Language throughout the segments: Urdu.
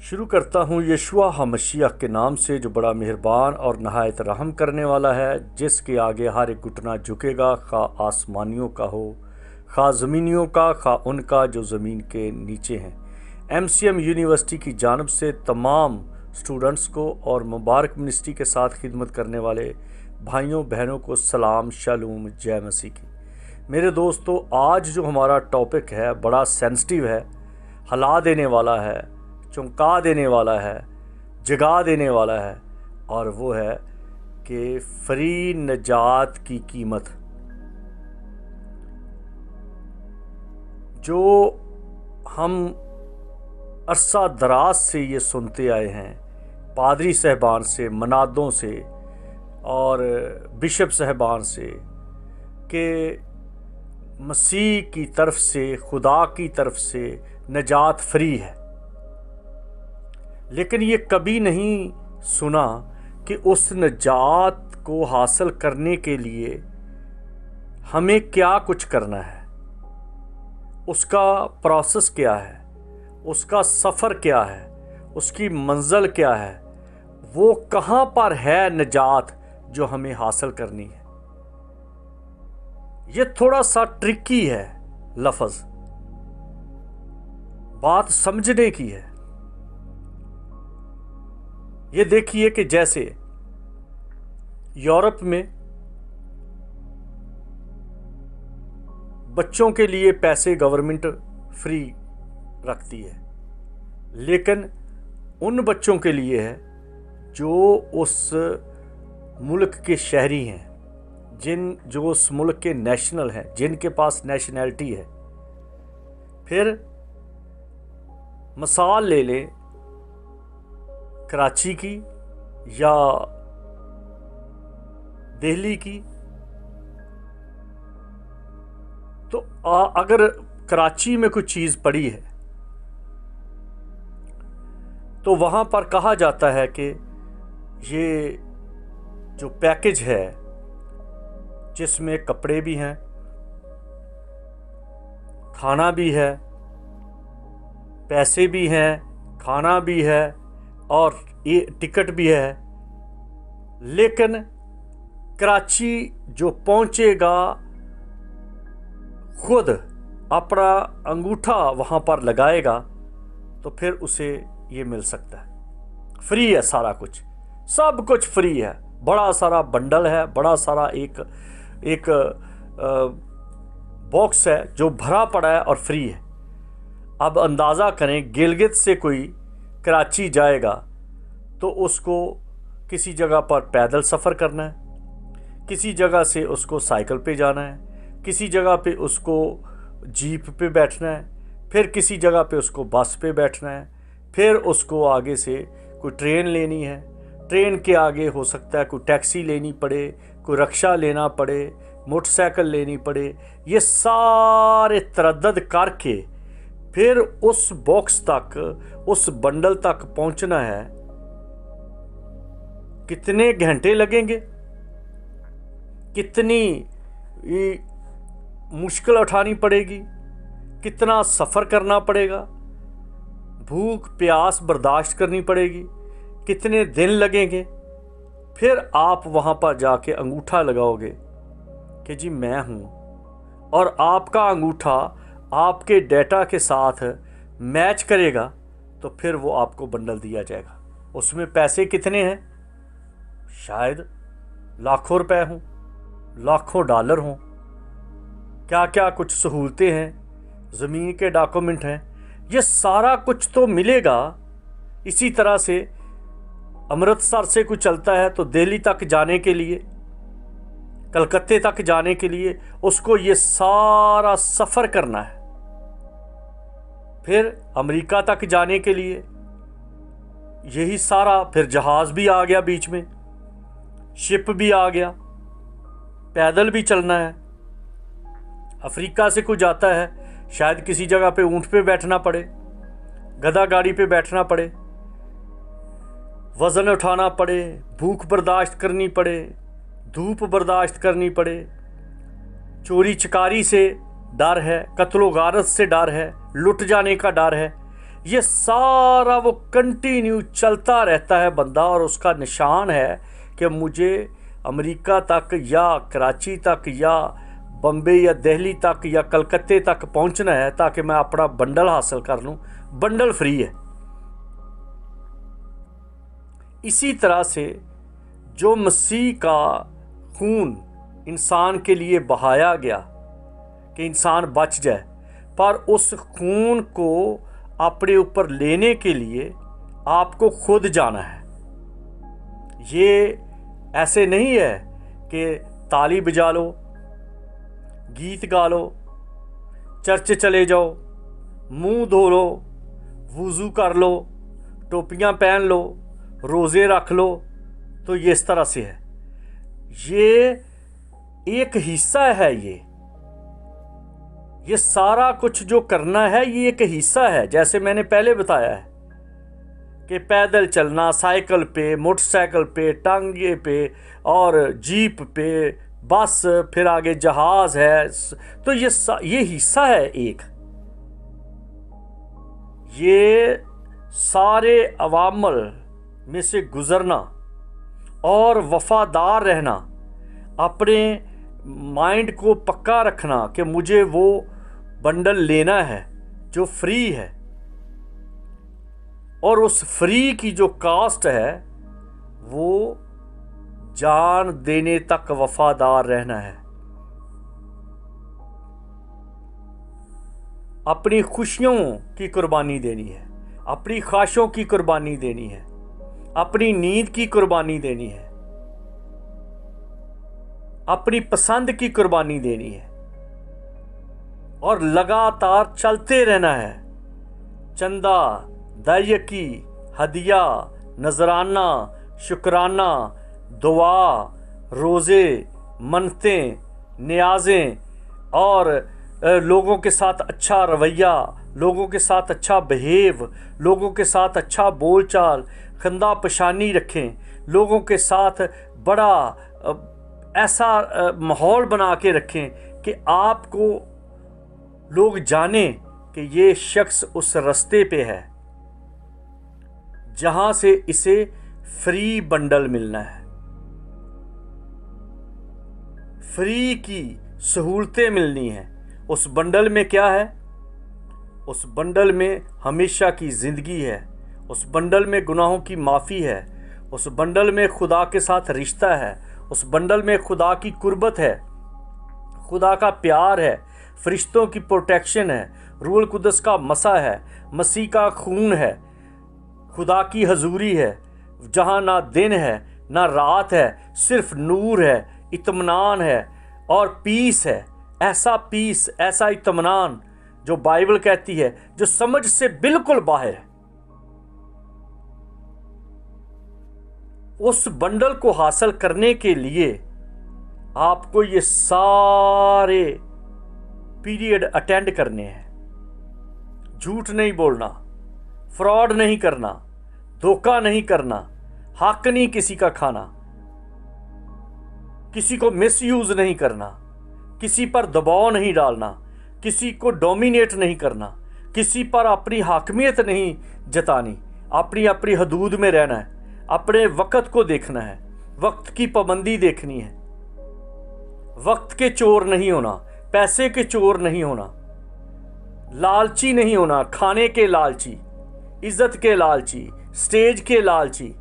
شروع کرتا ہوں یشوع ہمشیح کے نام سے جو بڑا مہربان اور نہایت رحم کرنے والا ہے، جس کے آگے ہر ایک گھٹنا جھکے گا، خواہ آسمانیوں کا ہو، خواہ زمینیوں کا، خواہ ان کا جو زمین کے نیچے ہیں۔ MCM یونیورسٹی کی جانب سے تمام سٹوڈنٹس کو اور مبارک منسٹری کے ساتھ خدمت کرنے والے بھائیوں بہنوں کو سلام، شالوم، جے مسیح کی۔ میرے دوستو، آج جو ہمارا ٹاپک ہے بڑا سینسٹیو ہے، ہلا دینے والا ہے، چونکا دینے والا ہے، جگا دینے والا ہے، اور وہ ہے کہ فری نجات کی قیمت۔ جو ہم عرصہ دراز سے یہ سنتے آئے ہیں پادری صاحبان سے، منادوں سے اور بشپ صاحبان سے کہ مسیح کی طرف سے، خدا کی طرف سے نجات فری ہے، لیکن یہ کبھی نہیں سنا کہ اس نجات کو حاصل کرنے کے لیے ہمیں کیا کچھ کرنا ہے، اس کا پروسیس کیا ہے، اس کا سفر کیا ہے، اس کی منزل کیا ہے، وہ کہاں پر ہے نجات جو ہمیں حاصل کرنی ہے۔ یہ تھوڑا سا ٹرکی ہے لفظ، بات سمجھنے کی ہے۔ یہ دیکھیے کہ جیسے یورپ میں بچوں کے لیے پیسے گورنمنٹ فری رکھتی ہے، لیکن ان بچوں کے لیے ہے جو اس ملک کے شہری ہیں، جو اس ملک کے نیشنل ہیں، جن کے پاس نیشنلٹی ہے۔ پھر مثال لے لیں کراچی کی یا دہلی کی، تو اگر کراچی میں کوئی چیز پڑی ہے تو وہاں پر کہا جاتا ہے کہ یہ جو پیکج ہے جس میں کپڑے بھی ہیں، کھانا بھی ہے، پیسے بھی ہیں، کھانا بھی ہے اور ٹکٹ بھی ہے، لیکن کراچی جو پہنچے گا خود اپنا انگوٹھا وہاں پر لگائے گا تو پھر اسے یہ مل سکتا ہے۔ فری ہے سارا کچھ، سب کچھ فری ہے، بڑا سارا بنڈل ہے، بڑا سارا ایک باکس ہے جو بھرا پڑا ہے اور فری ہے۔ اب اندازہ کریں گلگت سے کوئی کراچی جائے گا تو اس کو کسی جگہ پر پیدل سفر کرنا ہے، کسی جگہ سے اس کو سائیکل پہ جانا ہے، کسی جگہ پہ اس کو جیپ پہ بیٹھنا ہے، پھر کسی جگہ پہ اس کو بس پہ بیٹھنا ہے، پھر اس کو آگے سے کوئی ٹرین لینی ہے، ٹرین کے آگے ہو سکتا ہے کوئی ٹیکسی لینی پڑے، کوئی رکشہ لینا پڑے، موٹر سائیکل لینی پڑے۔ یہ سارے تردد کر کے پھر اس باکس تک، اس بنڈل تک پہنچنا ہے، کتنے گھنٹے لگیں گے، کتنی مشکل اٹھانی پڑے گی، کتنا سفر کرنا پڑے گا، بھوک پیاس برداشت کرنی پڑے گی، کتنے دن لگیں گے۔ پھر آپ وہاں پر جا کے انگوٹھا لگاؤ گے کہ جی میں ہوں، اور آپ کا انگوٹھا آپ کے ڈیٹا کے ساتھ میچ کرے گا تو پھر وہ آپ کو بنڈل دیا جائے گا۔ اس میں پیسے کتنے ہیں؟ شاید لاکھوں روپے ہوں، لاکھوں ڈالر ہوں، کیا کیا کچھ سہولتیں ہیں، زمین کے ڈاکومنٹ ہیں، یہ سارا کچھ تو ملے گا۔ اسی طرح سے امرتسر سے کوئی چلتا ہے تو دہلی تک جانے کے لیے، کلکتے تک جانے کے لیے اس کو یہ سارا سفر کرنا ہے۔ پھر امریکہ تک جانے کے لیے یہی سارا، پھر جہاز بھی آ گیا بیچ میں، شپ بھی آ گیا، پیدل بھی چلنا ہے۔ افریقہ سے کوئی جاتا ہے، شاید کسی جگہ پہ اونٹ پہ بیٹھنا پڑے، گدھا گاڑی پہ بیٹھنا پڑے، وزن اٹھانا پڑے، بھوک برداشت کرنی پڑے، دھوپ برداشت کرنی پڑے، چوری چکاری سے ڈر ہے، قتل و غارت سے ڈر ہے، لٹ جانے کا ڈر ہے۔ یہ سارا وہ کنٹینیو چلتا رہتا ہے بندہ، اور اس کا نشان ہے کہ مجھے امریکہ تک یا کراچی تک یا بمبے یا دہلی تک یا کلکتے تک پہنچنا ہے تاکہ میں اپنا بنڈل حاصل کر لوں۔ بنڈل فری ہے۔ اسی طرح سے جو مسیح کا خون انسان کے لیے بہایا گیا کہ انسان بچ جائے، پر اس خون کو اپنے اوپر لینے کے لیے آپ کو خود جانا ہے۔ یہ ایسے نہیں ہے کہ تالی بجا لو، گیت گا لو، چرچ چلے جاؤ، منہ دھو لو، وضو کر لو، ٹوپیاں پہن لو، روزے رکھ لو تو یہ اس طرح سے ہے۔ یہ ایک حصہ ہے۔ یہ سارا کچھ جو کرنا ہے یہ ایک حصہ ہے، جیسے میں نے پہلے بتایا ہے کہ پیدل چلنا، سائیکل پہ، موٹر سائیکل پہ، ٹانگے پہ اور جیپ پہ، بس، پھر آگے جہاز ہے، تو یہ حصہ ہے ایک۔ یہ سارے عوامل میں سے گزرنا اور وفادار رہنا، اپنے مائنڈ کو پکا رکھنا کہ مجھے وہ بنڈل لینا ہے جو فری ہے، اور اس فری کی جو کاسٹ ہے وہ جان دینے تک وفادار رہنا ہے۔ اپنی خوشیوں کی قربانی دینی ہے، اپنی خواہشوں کی قربانی دینی ہے، اپنی نیند کی قربانی دینی ہے، اپنی پسند کی قربانی دینی ہے، اور لگاتار چلتے رہنا ہے۔ چندہ، دائیکی، ہدیہ، نذرانہ، شکرانہ، دعا، روزے، منتیں، نیازیں، اور لوگوں کے ساتھ اچھا رویہ، لوگوں کے ساتھ اچھا بہیو، لوگوں کے ساتھ اچھا بول چال، خندہ پشانی رکھیں، لوگوں کے ساتھ بڑا ایسا ماحول بنا کے رکھیں کہ آپ کو لوگ جانیں کہ یہ شخص اس رستے پہ ہے جہاں سے اسے فری بنڈل ملنا ہے، فری کی سہولتیں ملنی ہیں۔ اس بنڈل میں کیا ہے؟ اس بنڈل میں ہمیشہ کی زندگی ہے، اس بنڈل میں گناہوں کی معافی ہے، اس بنڈل میں خدا کے ساتھ رشتہ ہے، اس بنڈل میں خدا کی قربت ہے، خدا کا پیار ہے، فرشتوں کی پروٹیکشن ہے، روح القدس کا مسا ہے، مسیح کا خون ہے، خدا کی حضوری ہے، جہاں نہ دن ہے نہ رات ہے، صرف نور ہے، اطمینان ہے اور پیس ہے۔ پیس، ایسا اطمینان جو بائبل کہتی ہے جو سمجھ سے بالکل باہر ہے۔ اس بنڈل کو حاصل کرنے کے لیے آپ کو یہ سارے پیریڈ اٹینڈ کرنے ہیں۔ جھوٹ نہیں بولنا، فراڈ نہیں کرنا، دھوکہ نہیں کرنا، حق نہیں کسی کا کھانا، کسی کو مس یوز نہیں کرنا، کسی پر دباؤ نہیں ڈالنا، کسی کو ڈومینیٹ نہیں کرنا، کسی پر اپنی حاکمیت نہیں جتانی، اپنی حدود میں رہنا ہے، اپنے وقت کو دیکھنا ہے، وقت کی پابندی دیکھنی ہے، وقت کے چور نہیں ہونا، پیسے کے چور نہیں ہونا، لالچی نہیں ہونا، کھانے کے لالچی، عزت کے لالچی، سٹیج کے لالچی،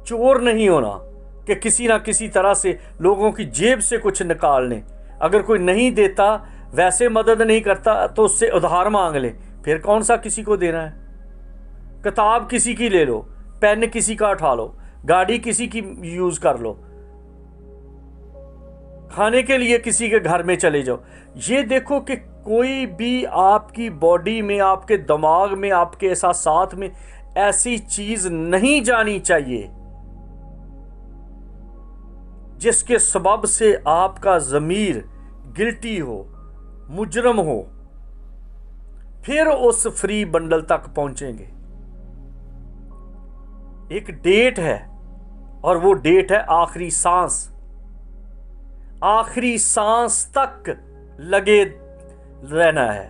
چور نہیں ہونا کہ کسی نہ کسی طرح سے لوگوں کی جیب سے کچھ نکال لیں۔ اگر کوئی نہیں دیتا، ویسے مدد نہیں کرتا تو اس سے ادھار مانگ لیں، پھر کون سا کسی کو دینا ہے؟ کتاب کسی کی لے لو، پین کسی کا اٹھا لو، گاڑی کسی کی یوز کر لو، کھانے کے لیے کسی کے گھر میں چلے جاؤ۔ یہ دیکھو کہ کوئی بھی آپ کی باڈی میں، آپ کے دماغ میں، آپ کے احساسات میں ایسی چیز نہیں جانی چاہیے جس کے سبب سے آپ کا ضمیر گلٹی ہو، مجرم ہو، پھر اس فری بنڈل تک پہنچیں گے۔ ایک ڈیٹ ہے اور وہ ڈیٹ ہے آخری سانس۔ آخری سانس تک لگے رہنا ہے،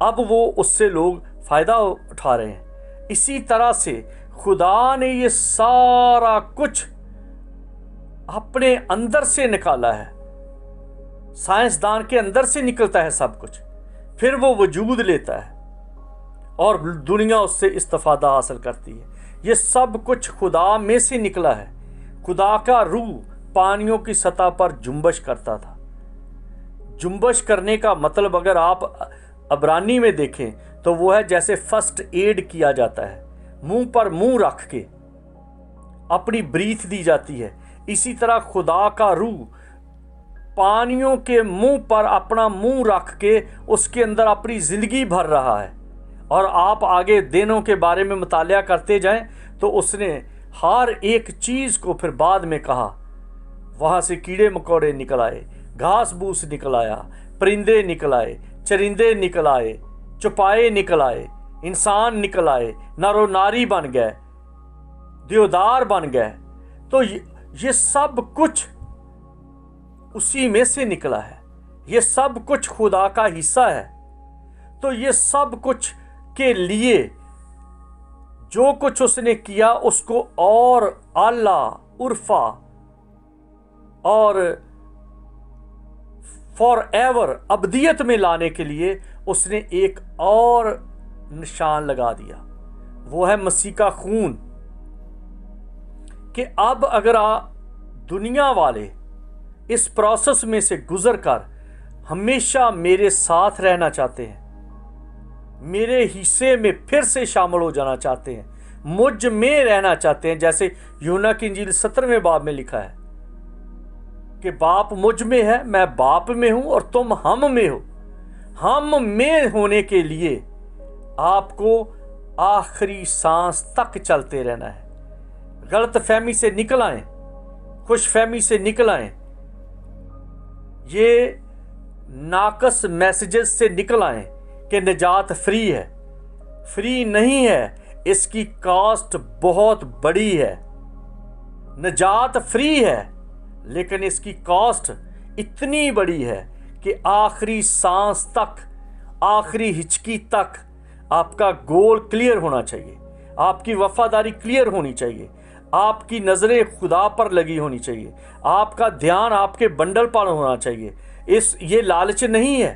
اب وہ اس سے لوگ فائدہ اٹھا رہے ہیں۔ اسی طرح سے خدا نے یہ سارا کچھ اپنے اندر سے نکالا ہے، سائنسدان کے اندر سے نکلتا ہے سب کچھ، پھر وہ وجود لیتا ہے اور دنیا اس سے استفادہ حاصل کرتی ہے۔ یہ سب کچھ خدا میں سے نکلا ہے۔ خدا کا روح پانیوں کی سطح پر جنبش کرتا تھا۔ جنبش کرنے کا مطلب اگر آپ عبرانی میں دیکھیں تو وہ ہے جیسے فرسٹ ایڈ کیا جاتا ہے، منہ پر منہ رکھ کے اپنی بریتھ دی جاتی ہے۔ اسی طرح خدا کا روح پانیوں کے منہ پر اپنا منہ رکھ کے اس کے اندر اپنی زندگی بھر رہا ہے۔ اور آپ آگے دنوں کے بارے میں مطالعہ کرتے جائیں تو اس نے ہر ایک چیز کو پھر بعد میں کہا، وہاں سے کیڑے مکوڑے نکل آئے، گھاس بھوس نکل آیا، پرندے نکل آئے، چرندے نکل آئے، چوپائے نکل آئے، انسان نکل آئے، نر و ناری بن گئے، دیودار بن گئے۔ تو یہ سب کچھ اسی میں سے نکلا ہے، یہ سب کچھ خدا کا حصہ ہے۔ تو یہ سب کچھ کے لیے جو کچھ اس نے کیا اس کو اور اعلیٰ عرفہ اور فار ایور ابدیت میں لانے کے لیے اس نے ایک اور نشان لگا دیا، وہ ہے مسیح کا خون، کہ اب اگر دنیا والے اس پروسیس میں سے گزر کر ہمیشہ میرے ساتھ رہنا چاہتے ہیں، میرے حصے میں پھر سے شامل ہو جانا چاہتے ہیں، مجھ میں رہنا چاہتے ہیں، جیسے یوحنا کی انجیل 17ویں باب میں لکھا ہے کہ باپ مجھ میں ہے، میں باپ میں ہوں اور تم ہم میں ہو۔ ہم میں ہونے کے لیے آپ کو آخری سانس تک چلتے رہنا ہے۔ غلط فہمی سے نکل آئیں، خوش فہمی سے نکل آئیں، یہ ناقص میسیجز سے نکل آئیں کہ نجات فری ہے۔ فری نہیں ہے، اس کی کاسٹ بہت بڑی ہے۔ نجات فری ہے لیکن اس کی کاسٹ اتنی بڑی ہے کہ آخری سانس تک، آخری ہچکی تک آپ کا گول کلیئر ہونا چاہیے، آپ کی وفاداری کلیئر ہونی چاہیے، آپ کی نظریں خدا پر لگی ہونی چاہیے، آپ کا دھیان آپ کے بنڈل پر ہونا چاہیے۔ یہ لالچ نہیں ہے،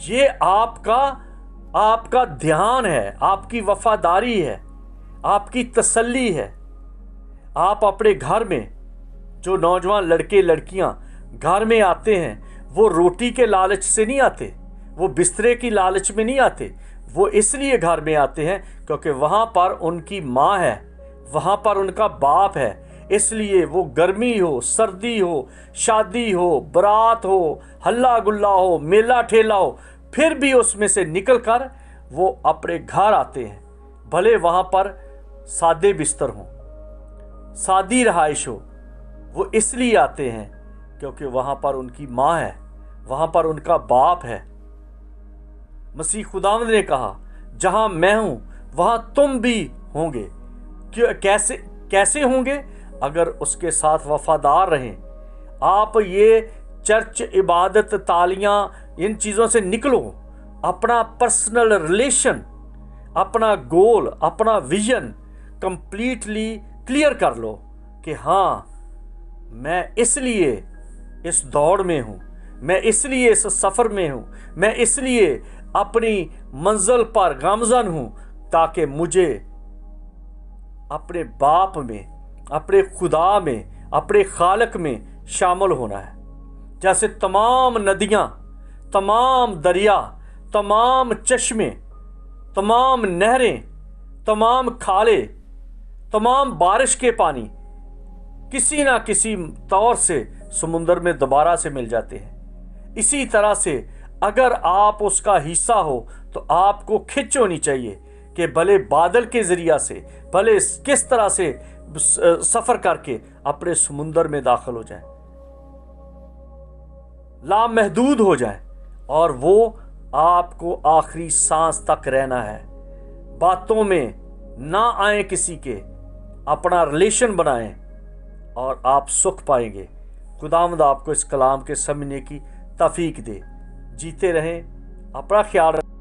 یہ آپ کا دھیان ہے، آپ کی وفاداری ہے، آپ کی تسلی ہے۔ آپ اپنے گھر میں جو نوجوان لڑکے لڑکیاں گھر میں آتے ہیں وہ روٹی کے لالچ سے نہیں آتے، وہ بسترے کی لالچ میں نہیں آتے، وہ اس لیے گھر میں آتے ہیں کیونکہ وہاں پر ان کی ماں ہے، وہاں پر ان کا باپ ہے۔ اس لیے وہ گرمی ہو، سردی ہو، شادی ہو، برات ہو، ہلا گلا ہو، میلہ ٹھیلا ہو، پھر بھی اس میں سے نکل کر وہ اپنے گھر آتے ہیں، بھلے وہاں پر سادے بستر ہوں، سادی رہائش ہو، وہ اس لیے آتے ہیں کیونکہ وہاں پر ان کی ماں ہے، وہاں پر ان کا باپ ہے۔ مسیح خداوند نے کہا جہاں میں ہوں وہاں تم بھی ہوں گے۔ کیسے ہوں گے؟ اگر اس کے ساتھ وفادار رہیں۔ آپ یہ چرچ، عبادت، تالیاں، ان چیزوں سے نکلو، اپنا پرسنل ریلیشن، اپنا گول، اپنا ویژن کمپلیٹلی کلیئر کر لو کہ ہاں میں اس لیے اس دوڑ میں ہوں، میں اس لیے اس سفر میں ہوں، میں اس لیے اپنی منزل پر گامزن ہوں تاکہ مجھے اپنے باپ میں، اپنے خدا میں، اپنے خالق میں شامل ہونا ہے۔ جیسے تمام ندیاں، تمام دریا، تمام چشمے، تمام نہریں، تمام کھالے، تمام بارش کے پانی کسی نہ کسی طور سے سمندر میں دوبارہ سے مل جاتے ہیں۔ اسی طرح سے اگر آپ اس کا حصہ ہو تو آپ کو کھچ ہونی چاہیے کہ بھلے بادل کے ذریعہ سے، بھلے کس طرح سے سفر کر کے اپنے سمندر میں داخل ہو جائیں، لامحدود ہو جائیں، اور وہ آپ کو آخری سانس تک رہنا ہے۔ باتوں میں نہ آئیں کسی کے، اپنا ریلیشن بنائیں اور آپ سکھ پائیں گے۔ خداوند آپ کو اس کلام کے سمجھنے کی توفیق دے۔ جیتے رہیں، اپنا خیال